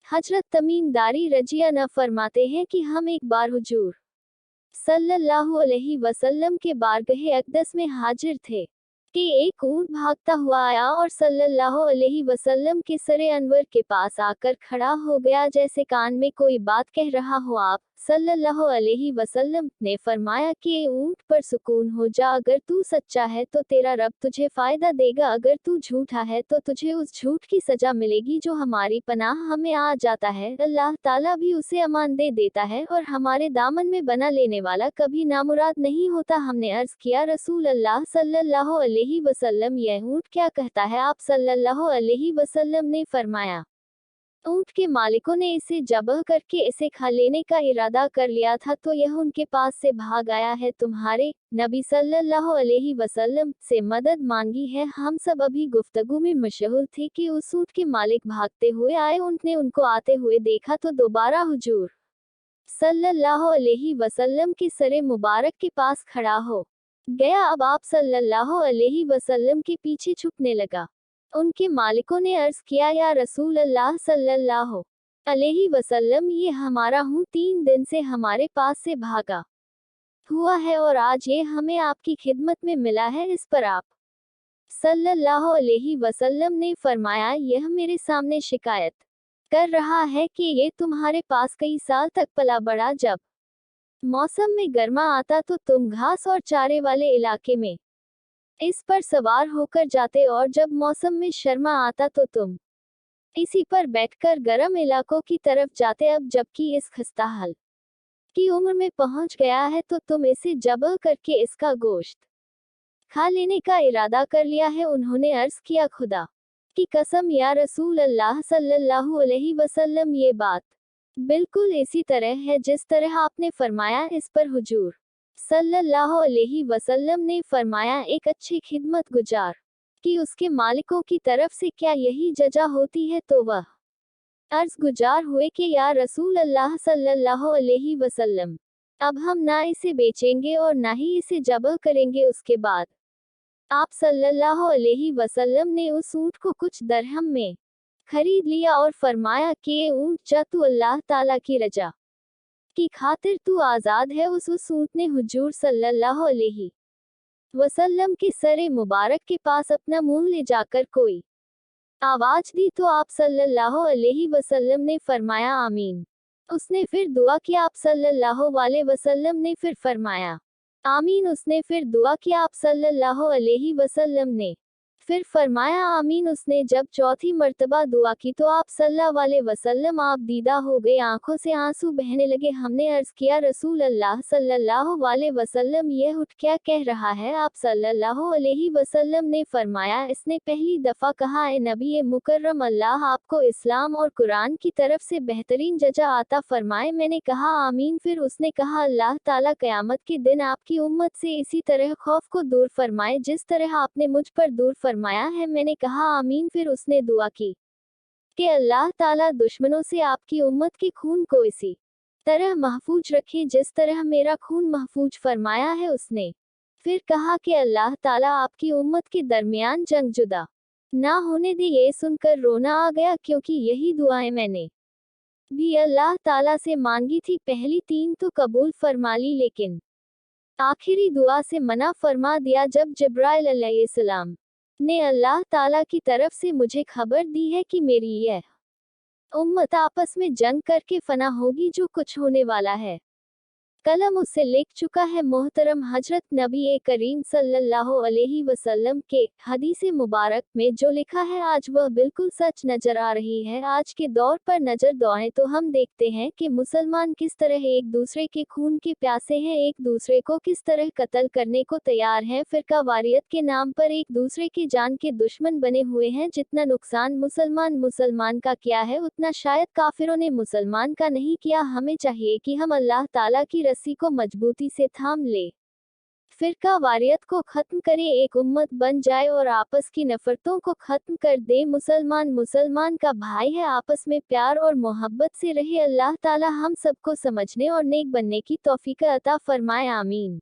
हजरत तमीम दारी रजिया न फरमाते हैं कि हम एक बार हुजूर सल्लल्लाहु अलैहि वसल्लम के बारगाह अक़दस में हाजिर थे कि एक ऊंट भागता हुआ आया और सल्लल्लाहु अलैहि वसल्लम के सरे अनवर के पास आकर खड़ा हो गया जैसे कान में कोई बात कह रहा हो। आप सल्लल्लाहु अलैहि वसल्लम ने फरमाया कि ऊंट पर सुकून हो जा, अगर तू सच्चा है तो तेरा रब तुझे फायदा देगा, अगर तू झूठा है तो तुझे उस झूठ की सजा मिलेगी जो हमारी पनाह हमें आ जाता है। अल्लाह ताला भी उसे अमान दे देता है और हमारे दामन में बना लेने वाला कभी नामुराद नहीं होता। हमने अर्ज किया, रसूल अल्लाह सल्लल्लाहु अलैहि वसल्लम, यह ऊंट क्या कहता है? आप सल्लल्लाहु अलैहि वसल्लम ने फरमाया, ऊंट के मालिकों ने इसे जबह करके इसे खा लेने का इरादा कर लिया था तो यह उनके पास से भाग आया है। तुम्हारे नबी सल्लल्लाहु अलैहि वसल्लम से मदद मांगी है। हम सब अभी गुफ्तगू में मशगूल थे कि उस ऊंट के मालिक भागते हुए आए। ऊंट ने उनको आते हुए देखा तो दोबारा हुजूर सल्लल्लाहु अलैहि वसल्लम के सरे मुबारक के पास खड़ा हो गया। अब आप सल्लल्लाहु अलैहि वसल्लम के पीछे छुपने लगा। उनके मालिकों ने अर्ज किया, या रसूल अल्लाह सल्लल्लाहु अलैहि वसल्लम, ये हमारा हूँ 3 दिन से हमारे पास से भागा हुआ है और आज ये हमें आपकी खिदमत में मिला है। इस पर आप सल्लल्लाहु अलैहि वसल्लम ने फरमाया, यह मेरे सामने शिकायत कर रहा है कि ये तुम्हारे पास कई साल तक पला बढ़ा। जब मौसम में गर्मा आता तो तुम घास और चारे वाले इलाके में इस पर सवार होकर जाते और जब मौसम में शर्मा आता तो तुम इसी पर बैठकर गर्म इलाकों की तरफ जाते। अब जबकि इस खस्ताहाल की उम्र में पहुंच गया है तो तुम इसे जबह करके इसका गोश्त खा लेने का इरादा कर लिया है। उन्होंने अर्ज किया, खुदा की कसम या रसूल अल्लाह सल्लल्लाहु अलैहि वसल्लम, ये बात बिल्कुल इसी तरह है जिस तरह आपने फरमाया। इस पर हुजूर सल्लल्लाहु अलैहि वसल्लम ने फरमाया, एक अच्छी खिदमत गुजार कि उसके मालिकों की तरफ से क्या यही जजा होती है? तो वह अर्ज गुजार हुए कि या रसूल अल्लाह सल्लल्लाहु अलैहि वसल्लम, अब हम ना इसे बेचेंगे और ना ही इसे जबह करेंगे। उसके बाद आप सल्लल्लाहु अलैहि वसल्लम ने उस ऊंट को कुछ दरहम में खरीद लिया और फरमाया कि ये ऊंट जा तू अल्लाह ताला की रजा की खातिर तू आज़ाद है। उस ऊंट ने हुजूर सल्लल्लाहु अलैहि वसल्लम के सरे मुबारक के पास अपना मुंह ले जाकर कोई आवाज दी तो आप सल्लल्लाहु अलैहि वसल्लम ने फरमाया, आमीन। उसने फिर दुआ की, आप सल्लल्लाहु अलैहि वसल्लम ने फिर फरमाया, आमीन। उसने फिर दुआ की, आप सल्लल्लाहु अलैहि वसल्लम ने फिर फरमाया, आमीन। उसने जब चौथी मर्तबा दुआ की तो आप सल्लल्लाहु अलैहि वसल्लम आप दीदा हो गए, आंखों से आंसू बहने लगे। हमने अर्ज किया, रसूल अल्लाह सल्लल्लाहु अलैहि वसल्लम, यह उठ क्या कह रहा है? आप सल्लल्लाहु अलैहि वसल्लम ने फरमाया, इसने पहली दफा कहा, ए नबी मुकर्रम, अल्लाह आपको इस्लाम और कुरान की तरफ से बेहतरीन जजा आता फरमाए। मैंने कहा, आमीन। फिर उसने कहा, अल्लाह ताला क़यामत के दिन आपकी उम्मत से इसी तरह खौफ को दूर फरमाए जिस तरह आपने मुझ पर दूर फरमाया है। मैंने कहा, आमीन। फिर उसने दुआ की कि अल्लाह ताला दुश्मनों से आपकी उम्मत के खून को इसी तरह महफूज रखे जिस तरह मेरा खून महफूज फरमाया है। उसने फिर कहा कि अल्लाह ताला आपकी उम्मत के दरमियान जंग जुदा ना होने दे। ये सुनकर रोना आ गया क्योंकि यही दुआएं मैंने भी अल्लाह ताला से मांगी थी। पहली 3 तो कबूल फरमा ली, लेकिन आखिरी दुआ से मना फरमा दिया जब जिब्राइल अलैहिस्सलाम ने अल्लाह ताला की तरफ से मुझे खबर दी है कि मेरी यह उम्मत आपस में जंग करके फना होगी। जो कुछ होने वाला है कलम उससे लिख चुका है। मोहतरम हजरत नबी करीम सल्लल्लाहु अलैहि वसल्लम के हदीस मुबारक में जो लिखा है आज वह बिल्कुल सच नजर आ रही है। आज के दौर पर नजर दौड़े तो हम देखते हैं कि मुसलमान किस तरह एक दूसरे के खून के प्यासे हैं, एक दूसरे को किस तरह कत्ल करने को तैयार हैं, फिरका वारियत के नाम पर एक दूसरे की जान के दुश्मन बने हुए हैं। जितना नुकसान मुसलमान का किया है उतना शायद काफिरों ने मुसलमान का नहीं किया। हमें चाहिए कि हम अल्लाह ताला की रस्सी को मजबूती से थाम ले, फिरका वारियत को खत्म करें, एक उम्मत बन जाए और आपस की नफरतों को खत्म कर दे। मुसलमान का भाई है, आपस में प्यार और मोहब्बत से रहे। अल्लाह ताला हम सबको समझने और नेक बनने की तौफीक अता फरमाए, आमीन।